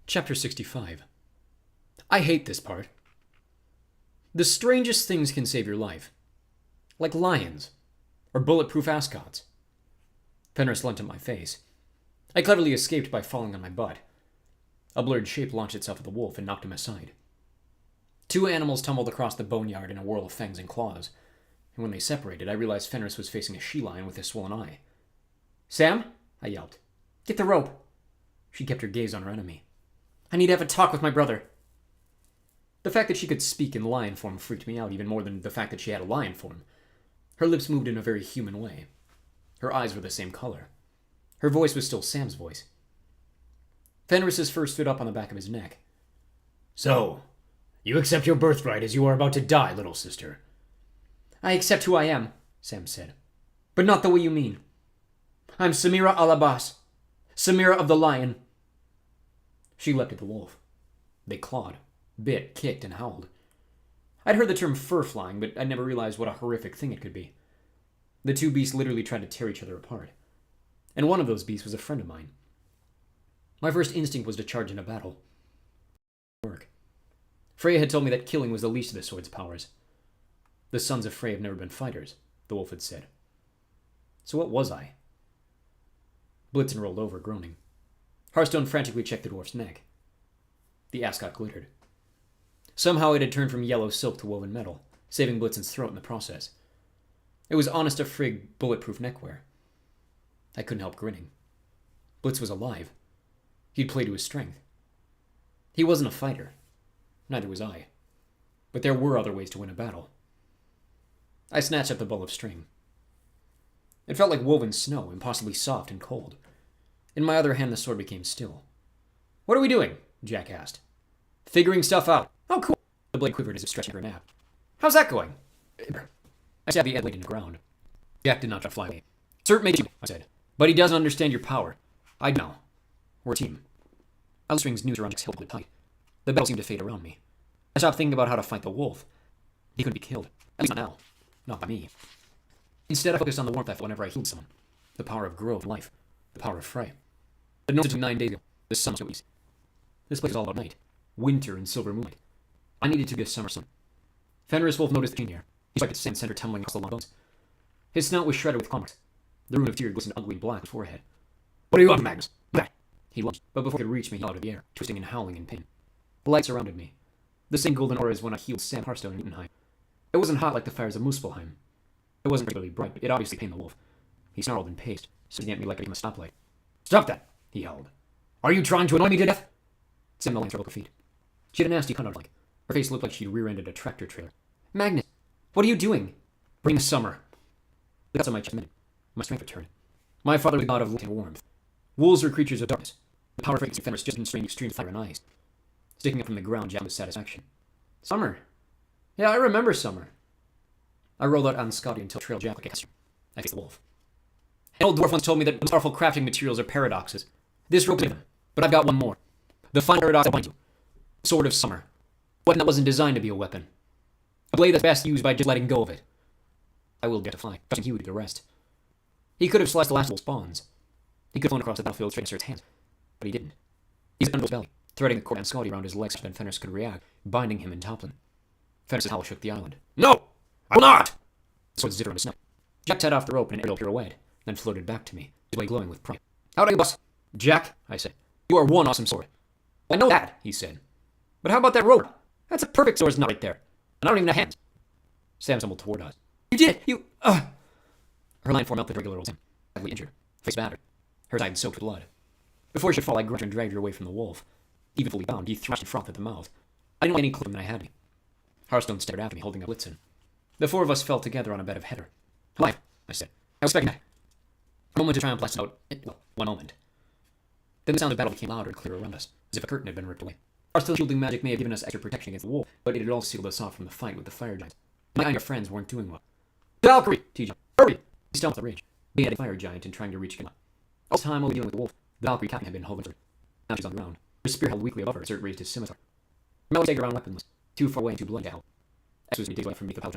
Chapter 65. I hate this part. The strangest things can save your life. Like lions. Or bulletproof ascots. Fenris leant at my face. I cleverly escaped by falling on my butt. A blurred shape launched itself at the wolf and knocked him aside. Two animals tumbled across the boneyard in a whirl of fangs and claws, and when they separated, I realized Fenris was facing a she-lion with a swollen eye. "Sam?" I yelped. "Get the rope." She kept her gaze on her enemy. "I need to have a talk with my brother." The fact that she could speak in lion form freaked me out even more than the fact that she had a lion form. Her lips moved in a very human way. Her eyes were the same color. Her voice was still Sam's voice. Fenris's fur stood up on the back of his neck. "So, you accept your birthright as you are about to die, little sister." "I accept who I am," Sam said. "But not the way you mean. I'm Samira Alabas. Samira of the Lion." She leapt at the wolf. They clawed, bit, kicked, and howled. I'd heard the term fur flying, but I'd never realized what a horrific thing it could be. The two beasts literally tried to tear each other apart. And one of those beasts was a friend of mine. My first instinct was to charge into battle. Work. Freya had told me that killing was the least of the sword's powers. The sons of Freya have never been fighters, the wolf had said. So what was I? Blitzen rolled over, groaning. Hearthstone frantically checked the dwarf's neck. The ascot glittered. Somehow it had turned from yellow silk to woven metal, saving Blitzen's throat in the process. It was honest to frig bulletproof neckwear. I couldn't help grinning. Blitz was alive. He'd played to his strength. He wasn't a fighter. Neither was I. But there were other ways to win a battle. I snatched at the ball of string. It felt like woven snow, impossibly soft and cold. In my other hand, the sword became still. "What are we doing?" Jack asked. "Figuring stuff out." "Oh, cool." The blade quivered as if stretching for a nap. "How's that going?" I stabbed the end blade into the ground. Jack did not try to fly away. "Sir made you," I said. "But he doesn't understand your power. I do now. We're a team." I let strings noose around Jack's hilt tight. The battle seemed to fade around me. I stopped thinking about how to fight the wolf. He couldn't be killed. At least not now. Not by me. Instead, I focused on the warmth I felt whenever I healed someone. The power of growth and life. The power of Frey. The noise took 9 days ago. The sun was east. This place was all about night. Winter and silver moonlight. I needed to be a summer sun. Fenris Wolf noticed the change here. He swiped at sand center tumbling across the long bones. His snout was shredded with claw marks. The rune of tear glistened ugly and black on his forehead. "What are you up to, Magnus?" Bleh. He lunged, but before he could reach me, he fell out of the air, twisting and howling in pain. The light surrounded me. The same golden aura as when I healed Sam Hearthstone in Utenheim. It wasn't hot like the fires of Muspelheim. It wasn't particularly bright, but it obviously pained the wolf. He snarled and paced, staring at me like I became a stoplight. "Stop that!" he howled. "Are you trying to annoy me to death?" Sam the lion struggled to her feet. She had a nasty cunt like. Her face looked like she'd rear-ended a tractor trailer. "Magnus, what are you doing?" "Bring the summer." The guts on my chest minute. My strength returned. My father was the god of light and warmth. Wolves were creatures of darkness. The power of frequency Fenris just constrained extreme fire and ice. Sticking up from the ground, Jack with satisfaction. "Summer. Yeah, I remember summer." I rolled out on Scotty until I trailed Jack like a castro. I faced the wolf. "An old dwarf once told me that the most powerful crafting materials are paradoxes. This rope is different, but I've got one more. The final paradox that binds you. Sword of Summer. A weapon that wasn't designed to be a weapon. A blade that's best used by just letting go of it." I willed Jack to fly, trusting he would do the rest. He could have sliced the last wolf's bonds. He could have flown across the battlefield straight into Sir's hands, but he didn't. He zipped under his belly, threading the cord and Scotty around his legs so that Fenris could react, binding him and toppling. Fenris' howl shook the island. "No! I will not!" The sword zipped around his snout. Jack tied off the rope in an aerial pirouette, then floated back to me, his blade glowing with pride. "How do you boss?" "Jack," I said, "you are one awesome sword." "I know that," he said. "But how about that rope? That's a perfect sword's knot right there. And I don't even have hands." Sam stumbled toward us. "You did it! You, Her lion form melted the regular old Sam, badly injured, face battered. Her eyes soaked with blood. Before she should fall, I grunted and dragged her away from the wolf. Even fully bound, he thrashed and frothed at the mouth. I didn't want any closer than I had me. Hearthstone stared after me, holding up Blitzen. The four of us fell together on a bed of heather. "Alive," I said. "I was expecting that." A moment of triumph lasted out. Well, one moment. Then the sound of battle became louder and clearer around us, as if a curtain had been ripped away. Hearthstone's shielding magic may have given us extra protection against the wolf, but it had also sealed us off from the fight with the fire giants. My and your friends weren't doing well. "Valkyrie!" TJ. "Hurry!" He stomped the ridge, being a fire giant and trying to reach him. All the time while we were dealing with the wolf, the Valkyrie captain had been holding her. Now she's on the ground. Her spear held weakly above her as Zert raised his scimitar. Her melee dagger round weapon was too far away and too bloody to help. X was days away from me the power.